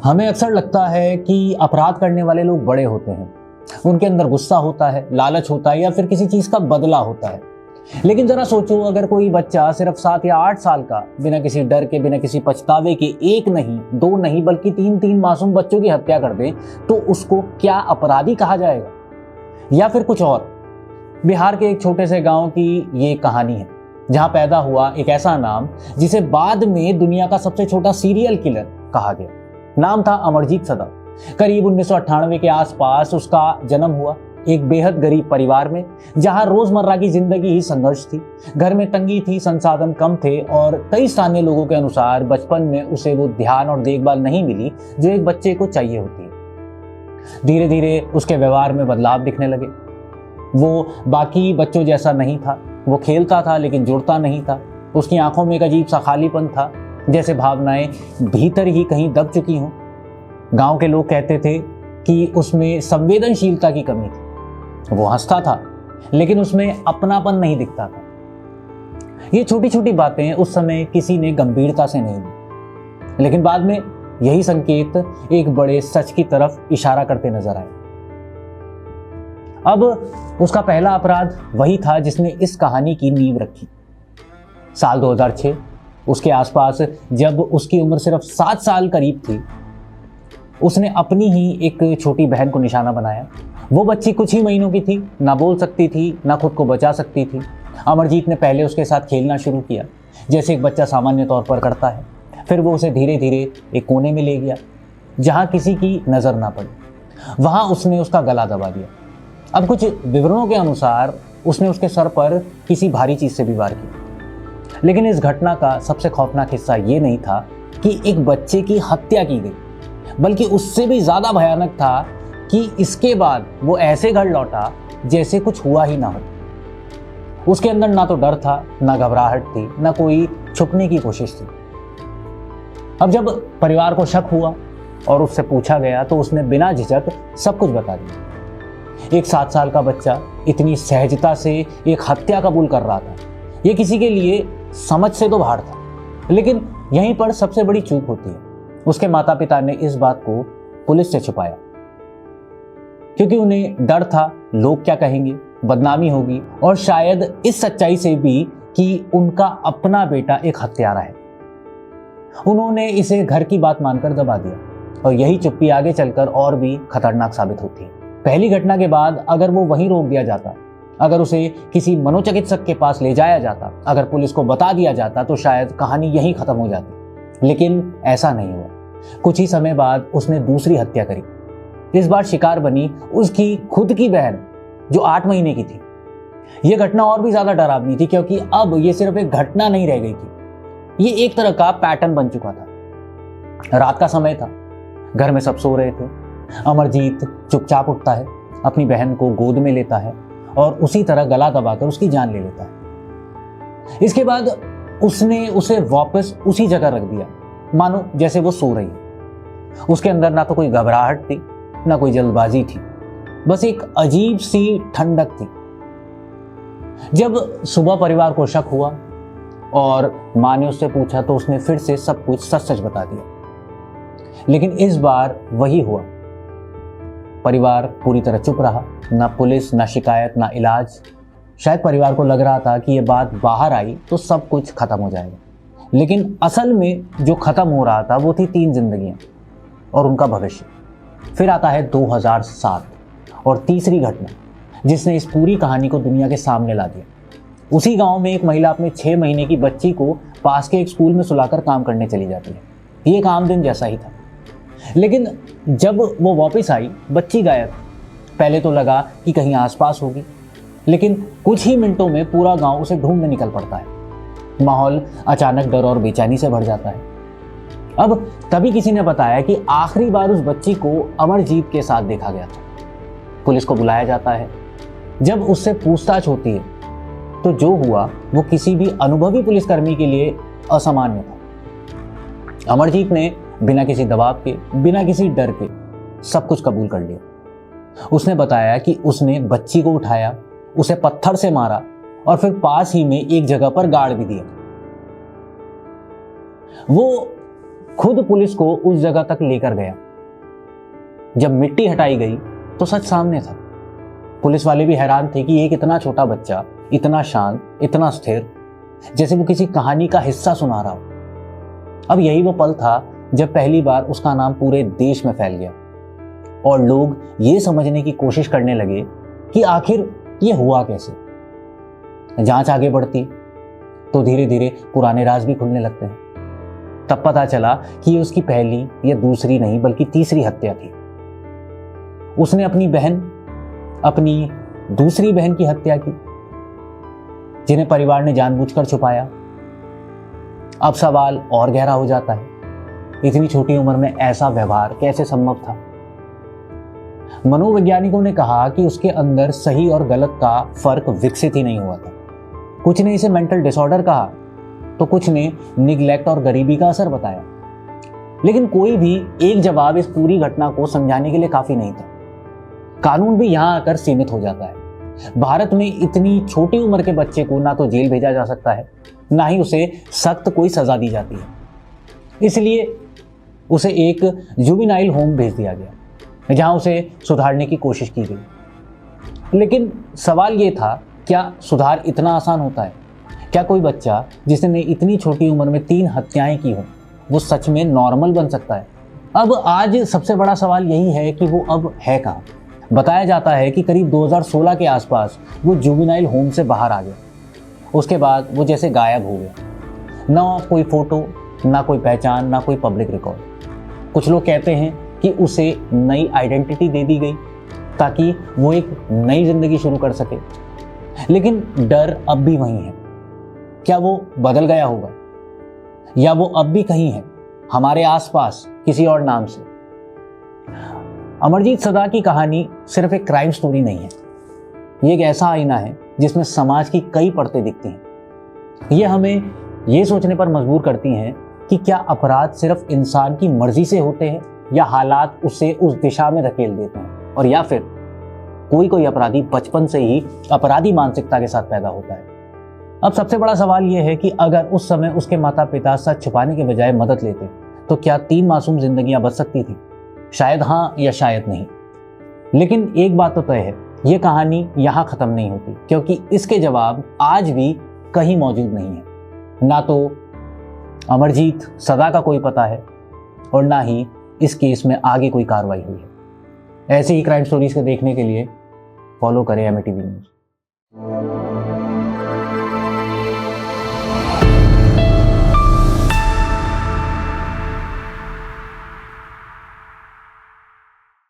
हमें अक्सर लगता है कि अपराध करने वाले लोग बड़े होते हैं, उनके अंदर गुस्सा होता है, लालच होता है या फिर किसी चीज का बदला होता है। लेकिन जरा सोचो, अगर कोई बच्चा सिर्फ 7 या 8 साल का बिना किसी डर के, बिना किसी पछतावे के एक नहीं, दो नहीं बल्कि 3 मासूम बच्चों की हत्या कर दे, तो उसको क्या अपराधी कहा जाएगा या फिर कुछ और? बिहार के एक छोटे से गांव की ये कहानी है, जहां पैदा हुआ एक ऐसा नाम जिसे बाद में दुनिया का सबसे छोटा सीरियल किलर कहा गया। नाम था अमरजीत सदा। करीब 1998 के आसपास उसका जन्म हुआ, एक बेहद गरीब परिवार में, जहां रोजमर्रा की जिंदगी ही संघर्ष थी। घर में तंगी थी, संसाधन कम थे और कई स्थानीय लोगों के अनुसार बचपन में उसे वो ध्यान और देखभाल नहीं मिली जो एक बच्चे को चाहिए होती है। धीरे धीरे उसके व्यवहार में बदलाव दिखने लगे। वो बाकी बच्चों जैसा नहीं था, वो खेलता था लेकिन जुड़ता नहीं था। उसकी आंखों में एक अजीब सा खालीपन था, जैसे भावनाएं भीतर ही कहीं दब चुकी हों। गांव के लोग कहते थे कि उसमें संवेदनशीलता की कमी थी। वो हंसता था लेकिन उसमें अपनापन नहीं दिखता था। ये छोटी छोटी बातें उस समय किसी ने गंभीरता से नहीं ली, लेकिन बाद में यही संकेत एक बड़े सच की तरफ इशारा करते नजर आए। अब उसका पहला अपराध वही था जिसने इस कहानी की नींव रखी। साल 2006 उसके आसपास, जब उसकी उम्र सिर्फ 7 साल करीब थी, उसने अपनी ही एक छोटी बहन को निशाना बनाया। वो बच्ची कुछ ही महीनों की थी, ना बोल सकती थी, ना खुद को बचा सकती थी। अमरजीत ने पहले उसके साथ खेलना शुरू किया, जैसे एक बच्चा सामान्य तौर पर करता है। फिर वो उसे धीरे धीरे एक कोने में ले गया, जहां किसी की नजर ना पड़ी। वहां उसने उसका गला दबा दिया। अब कुछ विवरणों के अनुसार उसने उसके सर पर किसी भारी चीज से भी वार किया। लेकिन इस घटना का सबसे खौफनाक हिस्सा ये नहीं था कि एक बच्चे की हत्या की गई, बल्कि उससे भी ज्यादा भयानक था कि इसके बाद वो ऐसे घर लौटा जैसे कुछ हुआ ही ना हो। उसके अंदर ना तो डर था, ना घबराहट थी, ना कोई छुपने की कोशिश थी। अब जब परिवार को शक हुआ और उससे पूछा गया तो उसने बिना झिझक सब कुछ बता दिया। एक 7 साल का बच्चा इतनी सहजता से एक हत्या कबूल कर रहा था, ये किसी के लिए समझ से तो बाहर था। लेकिन यहीं पर सबसे बड़ी चूक होती है। उसके माता पिता ने इस बात को पुलिस से छुपाया, क्योंकि उन्हें डर था लोग क्या कहेंगे, बदनामी होगी, और शायद इस सच्चाई से भी कि उनका अपना बेटा एक हत्यारा है। उन्होंने इसे घर की बात मानकर दबा दिया, और यही चुप्पी आगे चलकर और भी खतरनाक साबित होती है। पहली घटना के बाद अगर वो वहीं रोक दिया जाता, अगर उसे किसी मनोचिकित्सक के पास ले जाया जाता, अगर पुलिस को बता दिया जाता, तो शायद कहानी यहीं खत्म हो जाती। लेकिन ऐसा नहीं हुआ। कुछ ही समय बाद उसने दूसरी हत्या करी। इस बार शिकार बनी उसकी खुद की बहन, जो 8 महीने की थी। यह घटना और भी ज्यादा डरावनी थी, क्योंकि अब यह सिर्फ एक घटना नहीं रह गई थी, ये एक तरह का पैटर्न बन चुका था। रात का समय था, घर में सब सो रहे थे। अमरजीत चुपचाप उठता है, अपनी बहन को गोद में लेता है और उसी तरह गला दबाकर उसकी जान ले लेता है। इसके बाद उसने उसे वापस उसी जगह रख दिया, मानो जैसे वो सो रही है। उसके अंदर ना तो कोई घबराहट थी, ना कोई जल्दबाजी थी, बस एक अजीब सी ठंडक थी। जब सुबह परिवार को शक हुआ और मां ने उससे पूछा, तो उसने फिर से सब कुछ सच सच बता दिया। लेकिन इस बार वही हुआ। परिवार पूरी तरह चुप रहा, ना पुलिस, ना शिकायत, ना इलाज। शायद परिवार को लग रहा था कि ये बात बाहर आई तो सब कुछ खत्म हो जाएगा। लेकिन असल में जो खत्म हो रहा था वो थी 3 जिंदगियां और उनका भविष्य। फिर आता है 2007 और तीसरी घटना जिसने इस पूरी कहानी को दुनिया के सामने ला दिया। उसी गांव में एक महिला अपने 6 महीने की बच्ची को पास के एक स्कूल में सुलाकर काम करने चली जाती है। ये एक आम दिन जैसा ही था, लेकिन जब वो वापस आई, बच्ची गायब। पहले तो लगा कि कहीं आसपास होगी, लेकिन कुछ ही मिनटों में पूरा गांव उसे ढूंढने निकल पड़ता है। माहौल अचानक डर और बेचैनी से भर जाता है। अब तभी किसी ने बताया कि आखिरी बार उस बच्ची को अमरजीत के साथ देखा गया था। पुलिस को बुलाया जाता है। जब उससे पूछताछ होती है तो जो हुआ वो किसी भी अनुभवी पुलिसकर्मी के लिए असामान्य था। अमरजीत ने बिना किसी दबाव के, बिना किसी डर के सब कुछ कबूल कर लिया। उसने बताया कि उसने बच्ची को उठाया, उसे पत्थर से मारा और फिर पास ही में एक जगह पर गाड़ भी दिया। वो खुद पुलिस को उस जगह तक लेकर गया। जब मिट्टी हटाई गई तो सच सामने था। पुलिस वाले भी हैरान थे कि एक इतना छोटा बच्चा, इतना शांत, इतना स्थिर, जैसे वो किसी कहानी का हिस्सा सुना रहा हो। अब यही वो पल था जब पहली बार उसका नाम पूरे देश में फैल गया और लोग ये समझने की कोशिश करने लगे कि आखिर ये हुआ कैसे। जांच आगे बढ़ती तो धीरे धीरे पुराने राज भी खुलने लगते हैं। तब पता चला कि ये उसकी पहली या दूसरी नहीं बल्कि तीसरी हत्या थी। उसने अपनी बहन, अपनी दूसरी बहन की हत्या की, जिन्हें परिवार ने जानबूझकर छुपाया। अब सवाल और गहरा हो जाता है, इतनी छोटी उम्र में ऐसा व्यवहार कैसे संभव था। मनोवैज्ञानिकों ने कहा कि उसके अंदर सही और गलत का फर्क विकसित ही नहीं हुआ था। कुछ ने इसे मेंटल डिसऑर्डर कहा तो कुछ ने निग्लेक्ट और गरीबी का असर बताया, लेकिन कोई भी एक जवाब इस पूरी घटना को समझाने के लिए काफी नहीं था। कानून भी यहां आकर सीमित हो जाता है। भारत में इतनी छोटी उम्र के बच्चे को ना तो जेल भेजा जा सकता है, ना ही उसे सख्त कोई सजा दी जाती है। इसलिए उसे एक जुवेनाइल होम भेज दिया गया, जहां उसे सुधारने की कोशिश की गई। लेकिन सवाल ये था, क्या सुधार इतना आसान होता है? क्या कोई बच्चा जिसने इतनी छोटी उम्र में 3 हत्याएं की हो, वो सच में नॉर्मल बन सकता है? अब आज सबसे बड़ा सवाल यही है कि वो अब है कहाँ। बताया जाता है कि करीब 2016 के आसपास वो जुवेनाइल होम से बाहर आ गया। उसके बाद वो जैसे गायब हो गया। ना कोई फोटो, ना कोई पहचान, ना कोई पब्लिक रिकॉर्ड। कुछ लोग कहते हैं कि उसे नई आइडेंटिटी दे दी गई ताकि वो एक नई जिंदगी शुरू कर सके, लेकिन डर अब भी वही है। क्या वो बदल गया होगा, या वो अब भी कहीं है हमारे आसपास किसी और नाम से? अमरजीत सदा की कहानी सिर्फ एक क्राइम स्टोरी नहीं है, ये एक ऐसा आईना है जिसमें समाज की कई परतें दिखती हैं। ये हमें ये सोचने पर मजबूर करती हैं कि क्या अपराध सिर्फ इंसान की मर्जी से होते हैं, या हालात उसे उस दिशा में धकेल देते हैं, और या फिर कोई अपराधी बचपन से ही अपराधी मानसिकता के साथ पैदा होता है। अब सबसे बड़ा सवाल यह है कि अगर उस समय उसके माता पिता सच छुपाने के बजाय मदद लेते तो क्या 3 मासूम जिंदगियां बच सकती थी? शायद हाँ या शायद नहीं। लेकिन एक बात तो तय है, यह कहानी यहां खत्म नहीं होती, क्योंकि इसके जवाब आज भी कहीं मौजूद नहीं है। ना तो अमरजीत सदा का कोई पता है, और ना ही इस केस में आगे कोई कार्रवाई हुई है। ऐसे ही क्राइम स्टोरीज को देखने के लिए फॉलो करें एमएटीवी न्यूज़।